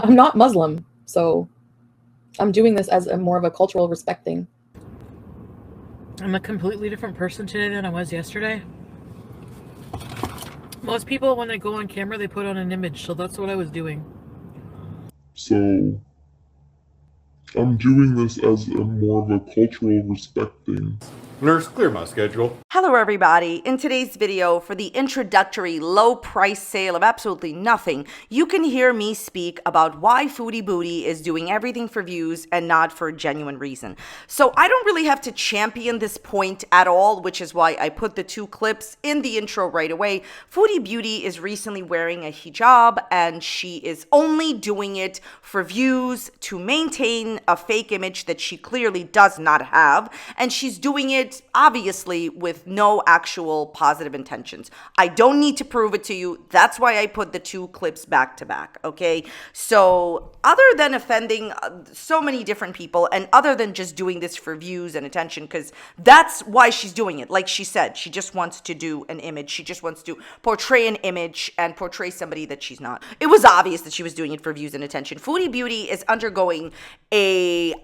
I'm not Muslim, so I'm doing this as more of a cultural respect thing. I'm a completely different person today than I was yesterday. Most people, when they go on camera, they put on an image, so that's what I was doing. So I'm doing this as more of a cultural respect thing. Nurse, clear my schedule. Hello everybody. In today's video, for the introductory low price sale of absolutely nothing, you can hear me speak about why Foodie Booty is doing everything for views and not for a genuine reason. So I don't really have to champion this point at all, which is why I put the two clips in the intro right away. Foodie Beauty is recently wearing a hijab and she is only doing it for views to maintain a fake image that she clearly does not have, and she's doing it obviously with no actual positive intentions. I don't need to prove it to you. That's why I put the two clips back to back, okay? So other than offending so many different people and other than just doing this for views and attention, because that's why she's doing it. Like she said, she just wants to do an image. She just wants to portray an image and portray somebody that she's not. It was obvious that she was doing it for views and attention. Foodie Beauty is undergoing a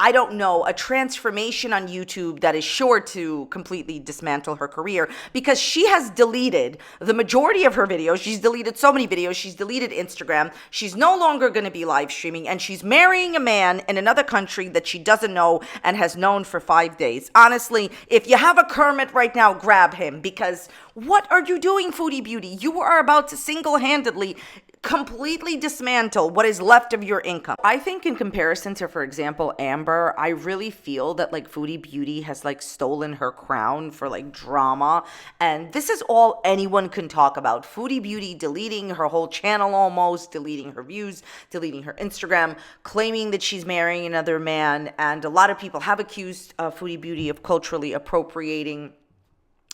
transformation on YouTube that is sure to completely dismantle her career, because she has deleted the majority of her videos. She's deleted so many videos. She's deleted Instagram. She's no longer going to be live streaming, and she's marrying a man in another country that she doesn't know and has known for 5 days. Honestly, if you have a Kermit right now, grab him, because what are you doing, Foodie Beauty? You are about to single-handedly completely dismantle what is left of your income. I think in comparison to, for example, Amber, I really feel that like Foodie Beauty has like stolen her crown for like drama, and this is all anyone can talk about. Foodie Beauty deleting her whole channel, almost deleting her views, deleting her Instagram, claiming that she's marrying another man, and a lot of people have accused Foodie Beauty of culturally appropriating,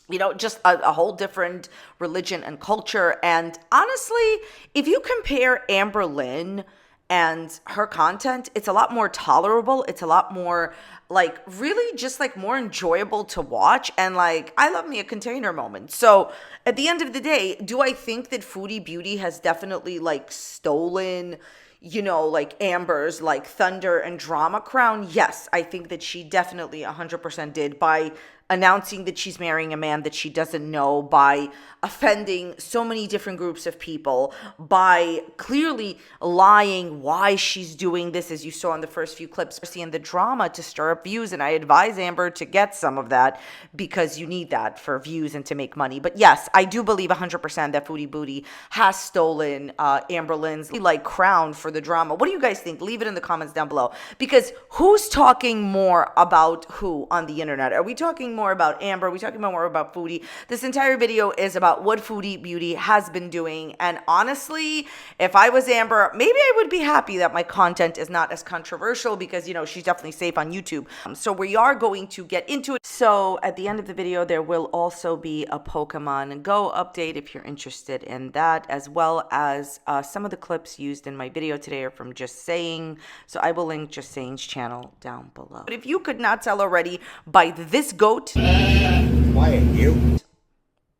you know, just a whole different religion and culture. And honestly, if you compare Amber Lynn and her content, it's a lot more tolerable. It's a lot more like really just like more enjoyable to watch. And like, I love me a container moment. So at the end of the day, do I think that Foodie Beauty has definitely like stolen, you know, like Amber's like thunder and drama crown? Yes, I think that she definitely 100% did, by announcing that she's marrying a man that she doesn't know, by offending so many different groups of people, by clearly lying why she's doing this, as you saw in the first few clips, seeing the drama to stir up views. And I advise Amber to get some of that, because you need that for views and to make money. But yes, I do believe 100% that Foodie Booty has stolen Amber Lynn's like crown for the drama. What do you guys think? Leave it in the comments down below, because who's talking more about who on the internet? Are we talking more about Amber? Are we talking more about Foodie? This entire video is about what Foodie Beauty has been doing. And honestly, if I was Amber, maybe I would be happy that my content is not as controversial, because, you know, she's definitely safe on YouTube. So we are going to get into it. So at the end of the video, there will also be a Pokemon Go update if you're interested in that, as well as some of the clips used in my video today are from JustSayin. So I will link JustSayin's channel down below. But if you could not tell already by this goat, Why you?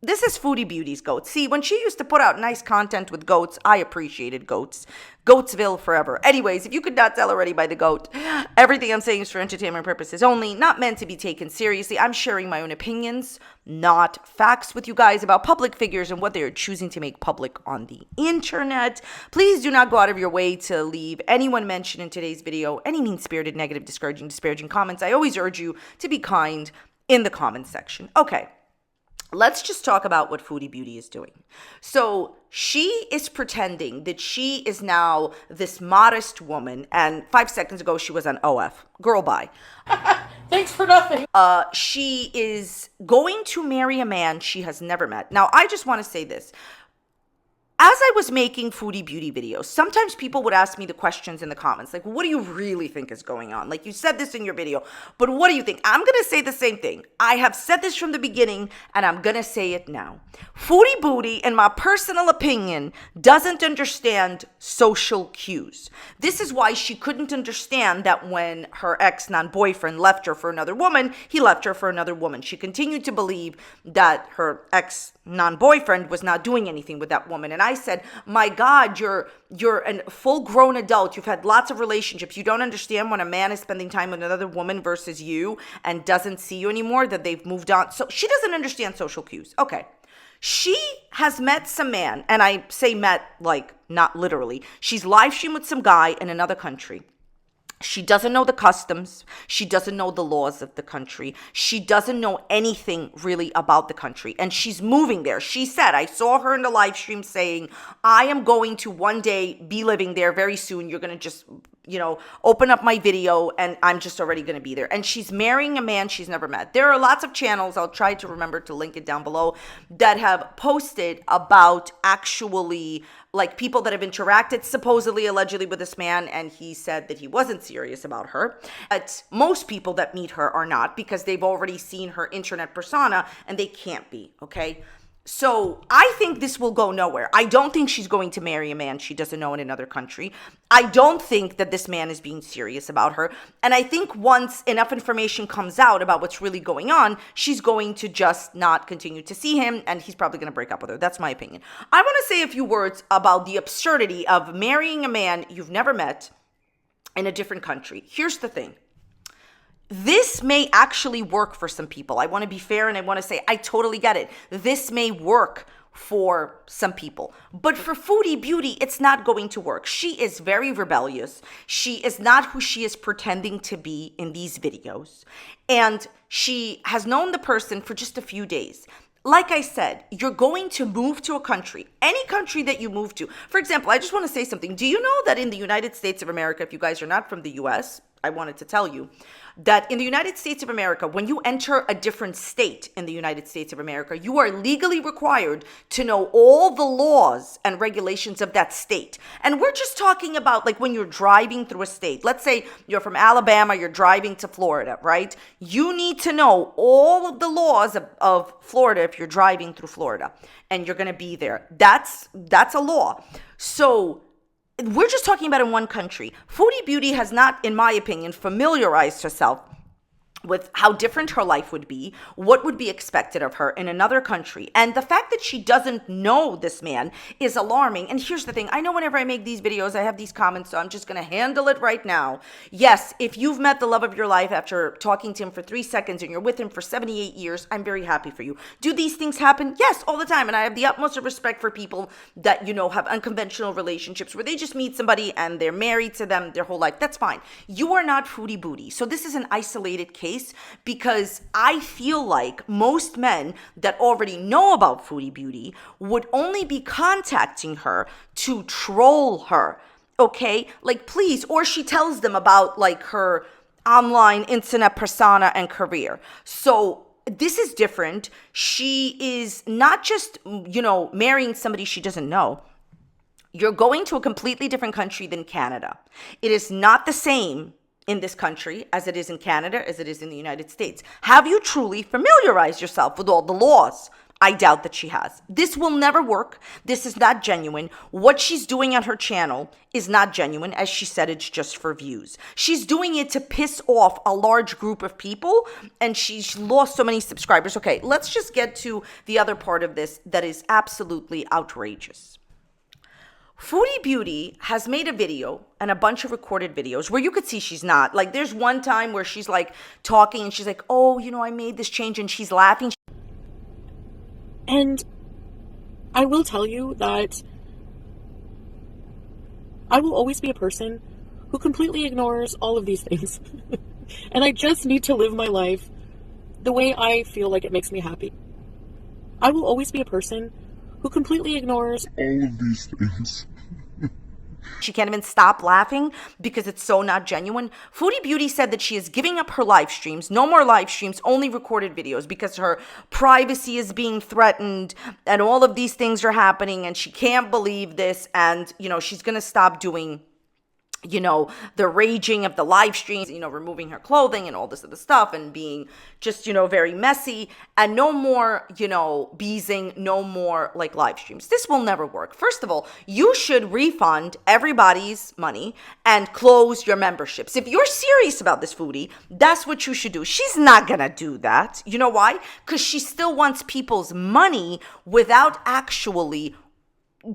this is Foodie Beauty's goat. See, when she used to put out nice content with goats, I appreciated goats. Goatsville forever. Anyways, if you could not tell already by the goat, everything I'm saying is for entertainment purposes only, not meant to be taken seriously. I'm sharing my own opinions, not facts, with you guys about public figures and what they are choosing to make public on the internet. Please do not go out of your way to leave anyone mentioned in today's video any mean-spirited, negative, disparaging comments. I always urge you to be kind in the comments section. Okay. Let's just talk about what Foodie Beauty is doing. So she is pretending that she is now this modest woman, and 5 seconds ago she was on OF. Girl, bye. Thanks for nothing. She is going to marry a man she has never met. Now, I just want to say this. As I was making Foodie Beauty videos, sometimes people would ask me the questions in the comments, like, what do you really think is going on? Like, you said this in your video, but what do you think? I'm going to say the same thing. I have said this from the beginning, and I'm going to say it now. Foodie Booty, in my personal opinion, doesn't understand social cues. This is why she couldn't understand that when her ex-non-boyfriend left her for another woman, he left her for another woman. She continued to believe that her ex-non-boyfriend was not doing anything with that woman, and I I said, my God, you're a full-grown adult. You've had lots of relationships. You don't understand when a man is spending time with another woman versus you and doesn't see you anymore, that they've moved on. So she doesn't understand social cues. Okay. She has met some man, and I say met like not literally. She's live streamed with some guy in another country. She doesn't know the customs. She doesn't know the laws of the country. She doesn't know anything really about the country. And she's moving there. She said, I saw her in the live stream saying, I am going to one day be living there very soon. You're going to just, open up my video and I'm just already going to be there. And she's marrying a man she's never met. There are lots of channels, I'll try to remember to link it down below, that have posted about actually like people that have interacted supposedly, allegedly with this man, and he said that he wasn't serious about her. But most people that meet her are not, because they've already seen her internet persona and they can't be, okay? So I think this will go nowhere. I don't think she's going to marry a man she doesn't know in another country. I don't think that this man is being serious about her. And I think once enough information comes out about what's really going on, she's going to just not continue to see him, and he's probably going to break up with her. That's my opinion. I want to say a few words about the absurdity of marrying a man you've never met in a different country. Here's the thing. This may actually work for some people. I want to be fair and I want to say I totally get it. This may work for some people. But for Foodie Beauty, it's not going to work. She is very rebellious. She is not who she is pretending to be in these videos. And she has known the person for just a few days. Like I said, you're going to move to a country, any country that you move to. For example, I just want to say something. Do you know that in the United States of America, if you guys are not from the US, I wanted to tell you that in the United States of America, when you enter a different state in the United States of America, you are legally required to know all the laws and regulations of that state. And we're just talking about like when you're driving through a state. Let's say you're from Alabama, you're driving to Florida, right? You need to know all of the laws of Florida if you're driving through Florida and you're going to be there. That's a law. So we're just talking about in one country. Foodie Beauty has not, in my opinion, familiarized herself with how different her life would be, what would be expected of her in another country. And the fact that she doesn't know this man is alarming. And here's the thing. I know whenever I make these videos, I have these comments, so I'm just going to handle it right now. Yes, if you've met the love of your life after talking to him for 3 seconds and you're with him for 78 years, I'm very happy for you. Do these things happen? Yes, all the time. And I have the utmost of respect for people that, have unconventional relationships where they just meet somebody and they're married to them their whole life. That's fine. You are not Foodie Booty. So this is an isolated case, because I feel like most men that already know about Foodie Beauty would only be contacting her to troll her, okay? Like, please, or she tells them about like her online internet persona and career. So this is different. She is not just, marrying somebody she doesn't know. You're going to a completely different country than Canada. It is not the same in this country as it is in Canada, as it is in the United States. Have you truly familiarized yourself with all the laws? I doubt that she has. This will never work. This is not genuine. What she's doing on her channel is not genuine. As she said, it's just for views. She's doing it to piss off a large group of people, and she's lost so many subscribers. Okay, let's just get to the other part of this that is absolutely outrageous. Foodie Beauty has made a video and a bunch of recorded videos where you could see she's not. Like, there's one time where she's like talking and she's like, oh, I made this change, and she's laughing. And I will tell you that I will always be a person who completely ignores all of these things. And I just need to live my life the way I feel like it makes me happy. I will always be a person who completely ignores all of these things. She can't even stop laughing because it's so not genuine. Foodie Beauty said that she is giving up her live streams. No more live streams, only recorded videos, because her privacy is being threatened and all of these things are happening and she can't believe this. And, she's going to stop doing the raging of the live streams, removing her clothing and all this other stuff and being just, very messy, and no more, beezing, no more like live streams. This will never work. First of all, you should refund everybody's money and close your memberships. If you're serious about this, Foodie, that's what you should do. She's not gonna do that. You know why? Because she still wants people's money without actually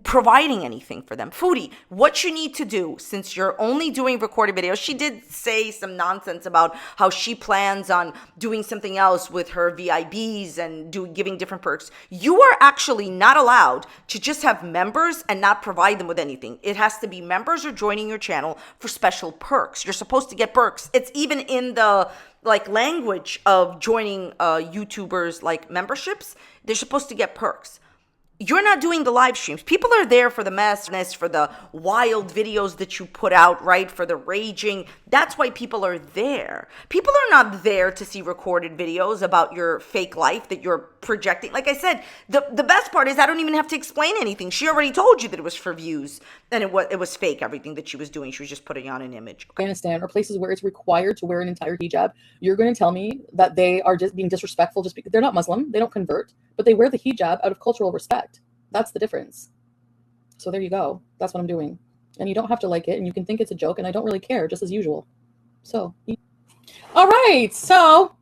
providing anything for them. Foodie, what you need to do, since you're only doing recorded videos, she did say some nonsense about how she plans on doing something else with her VIBs and giving different perks. You are actually not allowed to just have members and not provide them with anything. It has to be members or joining your channel for special perks. You're supposed to get perks. It's even in the language of joining YouTubers memberships. They're supposed to get perks. You're not doing the live streams. People are there for the messiness, for the wild videos that you put out, right? For the raging. That's why people are there. People are not there to see recorded videos about your fake life that you're projecting. Like I said, the best part is I don't even have to explain anything. She already told you that it was for views and it was fake, everything that she was doing. She was just putting on an image. Afghanistan or places where it's required to wear an entire hijab, you're going to tell me that they are just being disrespectful just because they're not Muslim, they don't convert, but they wear the hijab out of cultural respect. That's the difference. So there you go. That's what I'm doing. And you don't have to like it, and you can think it's a joke, and I don't really care, just as usual. So, all right. So,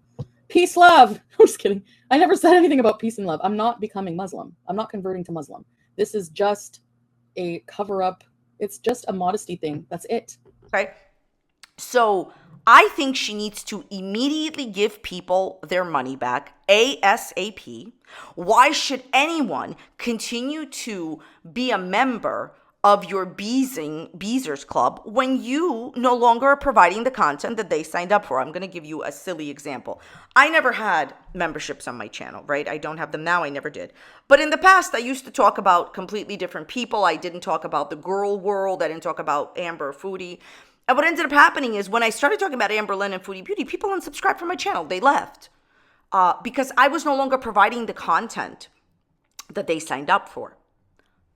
peace, love. I'm just kidding. I never said anything about peace and love. I'm not becoming Muslim. I'm not converting to Muslim. This is just a cover-up. It's just a modesty thing. That's it. Okay. So I think she needs to immediately give people their money back ASAP. Why should anyone continue to be a member of your Beezers Club when you no longer are providing the content that they signed up for? I'm going to give you a silly example. I never had memberships on my channel, right? I don't have them now. I never did. But in the past, I used to talk about completely different people. I didn't talk about the girl world. I didn't talk about Amber Foodie. And what ended up happening is when I started talking about Amber Lynn and Foodie Beauty, people unsubscribed from my channel. They left because I was no longer providing the content that they signed up for.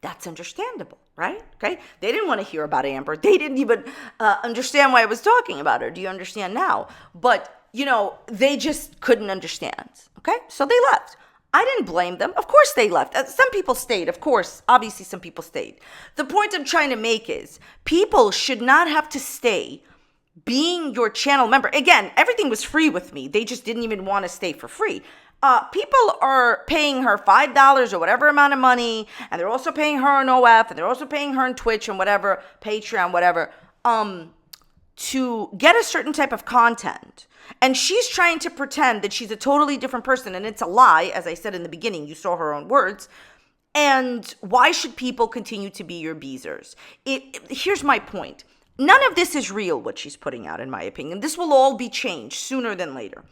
That's understandable, right? Okay. They didn't want to hear about Amber. They didn't even understand why I was talking about her. Do you understand now? But, they just couldn't understand. Okay. So they left. I didn't blame them. Of course they left. Some people stayed. Of course, obviously some people stayed. The point I'm trying to make is people should not have to stay being your channel member. Again, everything was free with me. They just didn't even want to stay for free. People are paying her $5 or whatever amount of money, and they're also paying her on OF, and they're also paying her on Twitch and whatever, Patreon, whatever, to get a certain type of content. And she's trying to pretend that she's a totally different person, and it's a lie, as I said in the beginning. You saw her own words. And why should people continue to be your Beezers? Here's my point. None of this is real, what she's putting out, in my opinion. This will all be changed sooner than later.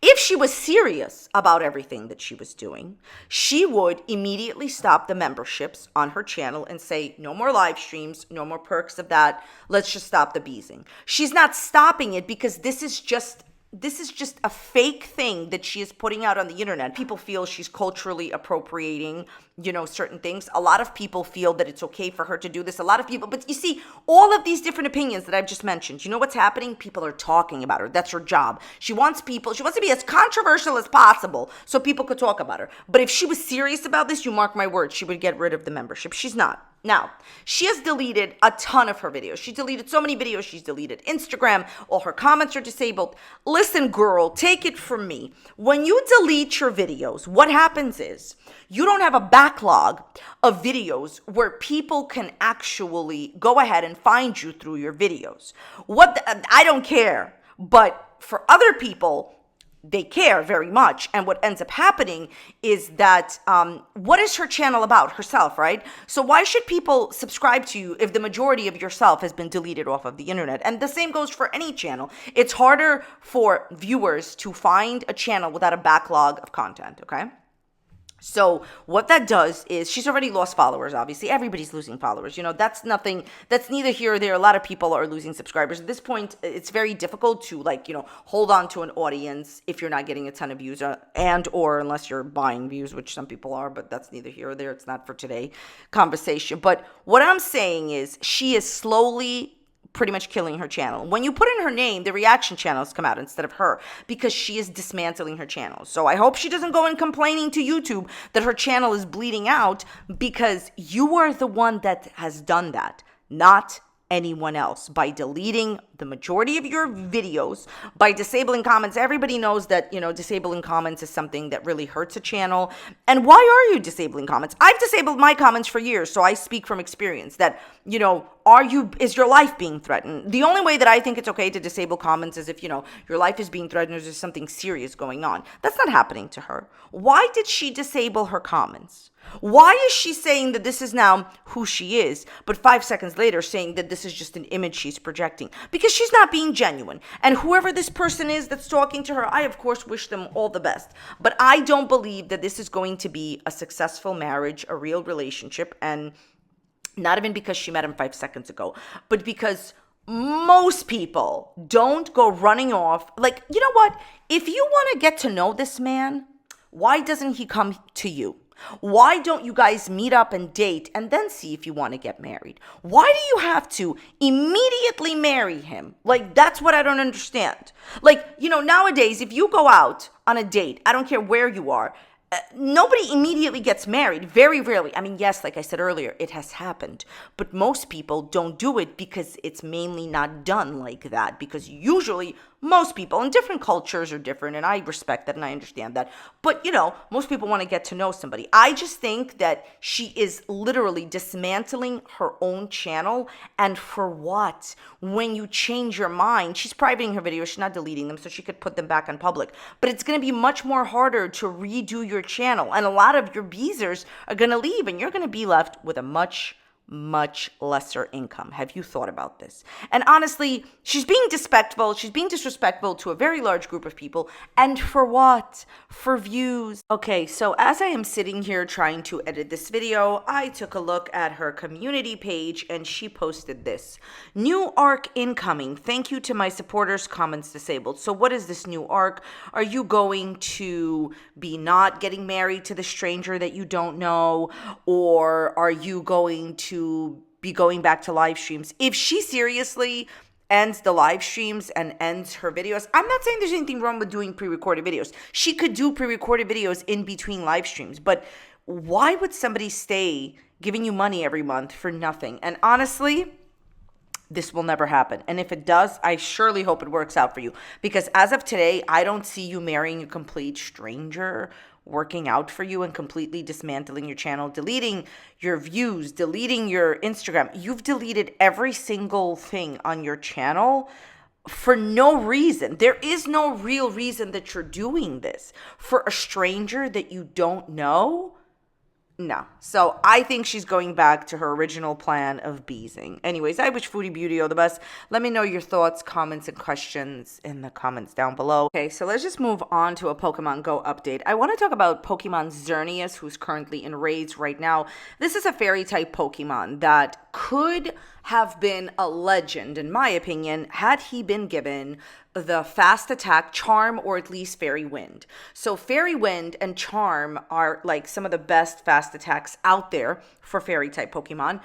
If she was serious about everything that she was doing, she would immediately stop the memberships on her channel and say, no more live streams, no more perks of that. Let's just stop the beezing. She's not stopping it because this is just a fake thing that she is putting out on the internet. People feel she's culturally appropriating, certain things. A lot of people feel that it's okay for her to do this. A lot of people, but you see, all of these different opinions that I've just mentioned, you know what's happening? People are talking about her. That's her job. She wants to be as controversial as possible so people could talk about her. But if she was serious about this, you mark my words, she would get rid of the membership. She's not. Now, she has deleted a ton of her videos. She deleted so many videos. She's deleted Instagram. All her comments are disabled. Listen, girl, take it from me. When you delete your videos, what happens is you don't have a backlog of videos where people can actually go ahead and find you through your videos. I don't care, but for other people, they care very much. And what ends up happening is that what is her channel about? Herself, right? So why should people subscribe to you if the majority of yourself has been deleted off of the internet? And the same goes for any channel. It's harder for viewers to find a channel without a backlog of content, okay? So what that does is she's already lost followers, obviously. Everybody's losing followers. That's neither here or there. A lot of people are losing subscribers. At this point, it's very difficult to hold on to an audience if you're not getting a ton of views or unless you're buying views, which some people are, but that's neither here or there. It's not for today conversation. But what I'm saying is she is slowly pretty much killing her channel. When you put in her name, the reaction channels come out instead of her because she is dismantling her channel. So I hope she doesn't go in complaining to YouTube that her channel is bleeding out because you are the one that has done that, not anyone else by deleting the majority of your videos, by disabling comments. Everybody knows that, disabling comments is something that really hurts a channel. And why are you disabling comments? I've disabled my comments for years, so I speak from experience that, is your life being threatened? The only way that I think it's okay to disable comments is if, your life is being threatened or there's something serious going on. That's not happening to her. Why did she disable her comments? Why is she saying that this is now who she is, but 5 seconds later saying that this is just an image she's projecting? Because she's not being genuine. And whoever this person is that's talking to her, I of course wish them all the best. But I don't believe that this is going to be a successful marriage, a real relationship, and not even because she met him 5 seconds ago, but because most people don't go running off. Like, you know what? If you want to get to know this man, why doesn't he come to you? Why don't you guys meet up and date and then see if you want to get married? Why do you have to immediately marry him? Like, that's what I don't understand. Like, nowadays, if you go out on a date, I don't care where you are, nobody immediately gets married. Very rarely. I mean, yes, like I said earlier, it has happened. But most people don't do it because it's mainly not done like that. Because usually most people in different cultures are different, and I respect that and I understand that. But, most people want to get to know somebody. I just think that she is literally dismantling her own channel. And for what? When you change your mind, she's privating her videos, she's not deleting them so she could put them back in public. But it's going to be much more harder to redo your channel. And a lot of your beezers are going to leave, and you're going to be left with a much lesser income. Have you thought about this? And honestly, she's being disrespectful. She's being disrespectful to a very large group of people. And for what? For views. Okay, so as I am sitting here trying to edit this video, I took a look at her community page and she posted this. New arc incoming. Thank you to my supporters. Comments disabled. So what is this new arc? Are you going to be not getting married to the stranger that you don't know? Or are you going to be going back to live streams? If she seriously ends the live streams and ends her videos, I'm not saying there's anything wrong with doing pre-recorded videos. She could do pre-recorded videos in between live streams, but why would somebody stay giving you money every month for nothing? And honestly, this will never happen. And if it does, I surely hope it works out for you. Because as of today, I don't see you marrying a complete stranger working out for you and completely dismantling your channel, deleting your views, deleting your Instagram. You've deleted every single thing on your channel for no reason. There is no real reason that you're doing this. For a stranger that you don't know? No. So I think she's going back to her original plan of beezing. Anyways, I wish Foodie Beauty all the best. Let me know your thoughts, comments, and questions in the comments down below. Okay, so let's just move on to a Pokemon Go update. I want to talk about Pokemon Xerneas, who's currently in raids right now. This is a fairy type Pokemon that could have been a legend, in my opinion, had he been given the fast attack Charm or at least Fairy Wind. So Fairy Wind and Charm are like some of the best fast attacks out there for fairy type Pokemon.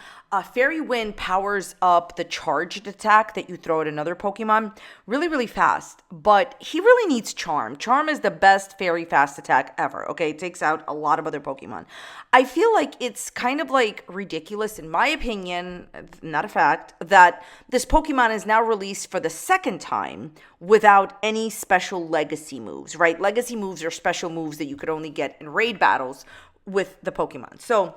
Fairy Wind powers up the charged attack that you throw at another Pokemon really, really fast. But he really needs Charm. Charm is the best fairy fast attack ever. Okay, it takes out a lot of other Pokemon. I feel like it's kind of like ridiculous, in my opinion, not a fact, that this Pokemon is now released for the second time without any special legacy moves, right? Legacy moves are special moves that you could only get in raid battles with the Pokemon. So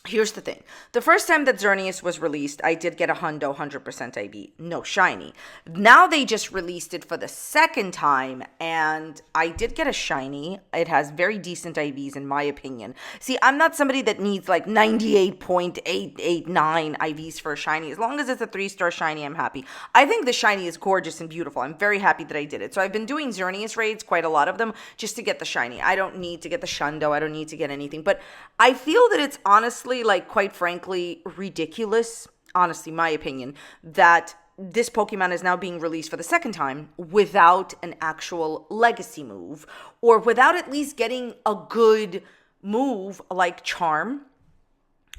here's the thing. The first time that Xerneas was released, I did get a hundo 100% IV. No shiny. Now they just released it for the second time, and I did get a shiny. It has very decent IVs in my opinion. See, I'm not somebody that needs like 98.889 IVs for a shiny. As long as it's a 3-star shiny, I'm happy. I think the shiny is gorgeous and beautiful. I'm very happy that I did it. So I've been doing Xerneas raids, quite a lot of them, just to get the shiny. I don't need to get the shundo. I don't need to get anything. But I feel that it's honestly, like, quite frankly, ridiculous, honestly, my opinion, that this Pokemon is now being released for the second time without an actual legacy move, or without at least getting a good move like Charm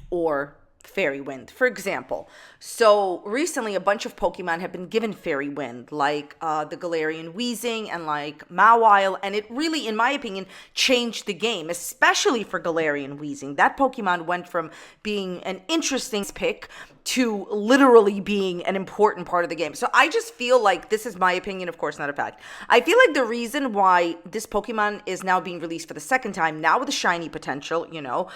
or Fairy Wind, for example. So recently a bunch of Pokemon have been given Fairy Wind, like the Galarian Weezing and like Mawile, and it really, in my opinion, changed the game, especially for Galarian Weezing. That Pokemon went from being an interesting pick to literally being an important part of the game. So I just feel like, this is my opinion, of course, not a fact. I feel like the reason why this Pokemon is now being released for the second time, now with a shiny potential, you know,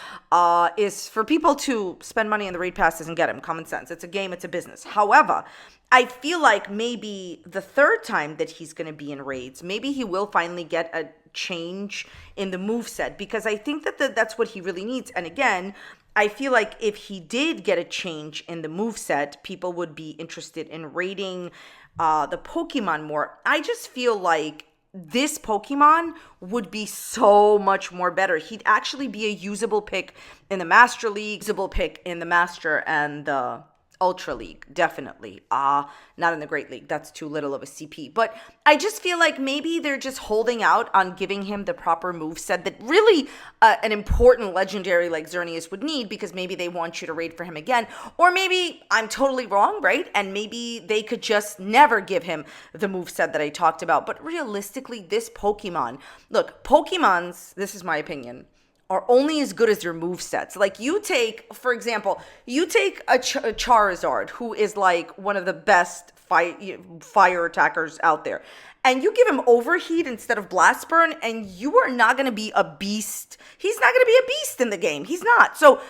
is for people to spend money on the raid passes and get him. Common sense. It's a game, it's a business. However, I feel like maybe the third time that he's going to be in raids, maybe he will finally get a change in the moveset, because I think that that's what he really needs. And again, I feel like if he did get a change in the moveset, people would be interested in raiding the Pokemon more. I just feel like this Pokemon would be so much more better. He'd actually be a usable pick in the Master League, usable pick in the Master and the Ultra League, definitely. Not in the Great League. That's too little of a CP. But I just feel like maybe they're just holding out on giving him the proper moveset that really an important legendary like Xerneas would need, because maybe they want you to raid for him again. Or maybe I'm totally wrong, right? And maybe they could just never give him the moveset that I talked about. But realistically, this Pokemon, look, Pokemons, this is my opinion, are only as good as their movesets. Like, you take, for example, you take a Charizard, who is like one of the best fire attackers out there, and you give him Overheat instead of Blast Burn, and you are not going to be a beast. He's not going to be a beast in the game. He's not. So,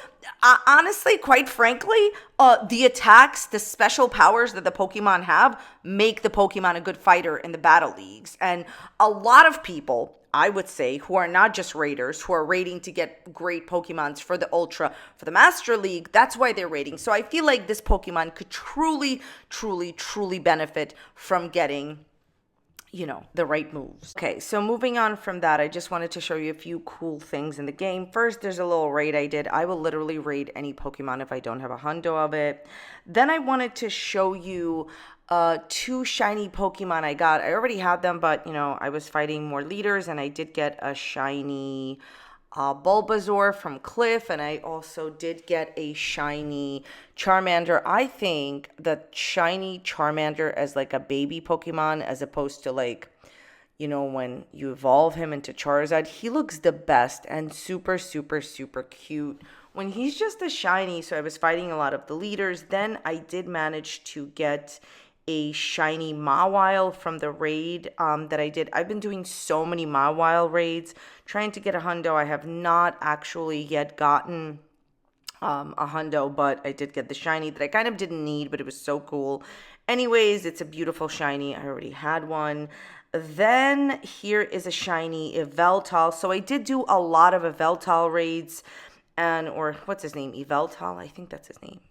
honestly, quite frankly, the attacks, the special powers that the Pokemon have make the Pokemon a good fighter in the battle leagues. And a lot of people, I would say, who are not just raiders, who are raiding to get great Pokemons for the Ultra, for the Master League, that's why they're raiding. So I feel like this Pokemon could truly, truly, truly benefit from getting, you know, the right moves. Okay, so moving on from that, I just wanted to show you a few cool things in the game. First, there's a little raid I did. I will literally raid any Pokemon if I don't have a hundo of it. Then I wanted to show you 2 shiny Pokemon I got. I already had them, but, you know, I was fighting more leaders, and I did get a shiny Bulbasaur from Cliff, and I also did get a shiny Charmander. I think the shiny Charmander as like a baby Pokemon, as opposed to like, you know, when you evolve him into Charizard, he looks the best and super, super, super cute when he's just a shiny. So I was fighting a lot of the leaders. Then I did manage to get a shiny Mawile from the raid that I did. I've been doing so many Mawile raids, trying to get a hundo. I have not actually yet gotten a hundo, but I did get the shiny that I kind of didn't need, but it was so cool. Anyways, it's a beautiful shiny. I already had one. Then here is a shiny Yveltal. So I did do a lot of Yveltal raids, or what's his name? Yveltal? I think that's his name.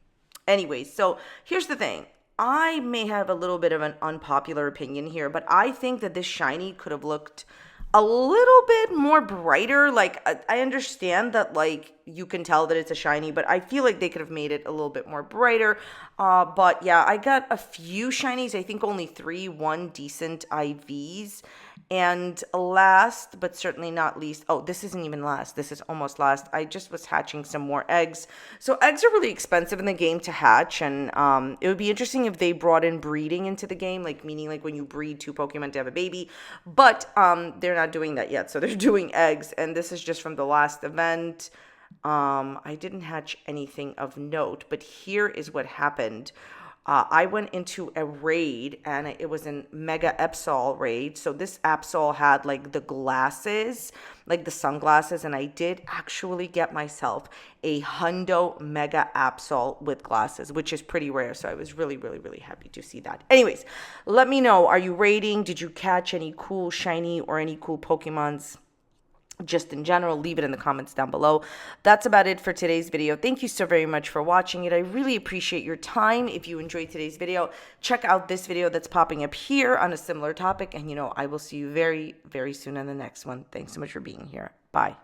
Anyways, so here's the thing. I may have a little bit of an unpopular opinion here, but I think that this shiny could have looked a little bit more brighter. Like, I understand that, like, you can tell that it's a shiny, but I feel like they could have made it a little bit more brighter. But yeah, I got a few shinies. I think only 3, 1 decent IVs. And last, but certainly not least, oh, this isn't even last. This is almost last. I just was hatching some more eggs. So eggs are really expensive in the game to hatch. And it would be interesting if they brought in breeding into the game, like meaning like when you breed 2 Pokemon to have a baby. But they're not doing that yet. So they're doing eggs. And this is just from the last event. I didn't hatch anything of note, but here is what happened. I went into a raid, and it was a Mega Absol raid. So this Absol had like the glasses, like the sunglasses, and I did actually get myself a hundo Mega Absol with glasses, which is pretty rare. So I was really, really, really happy to see that. Anyways, let me know, are you raiding? Did you catch any cool shiny or any cool Pokemons? Just in general, leave it in the comments down below. That's about it for today's video. Thank you so very much for watching it. I really appreciate your time. If you enjoyed today's video, check out this video that's popping up here on a similar topic. And, you know, I will see you very, very soon on the next one. Thanks so much for being here. Bye.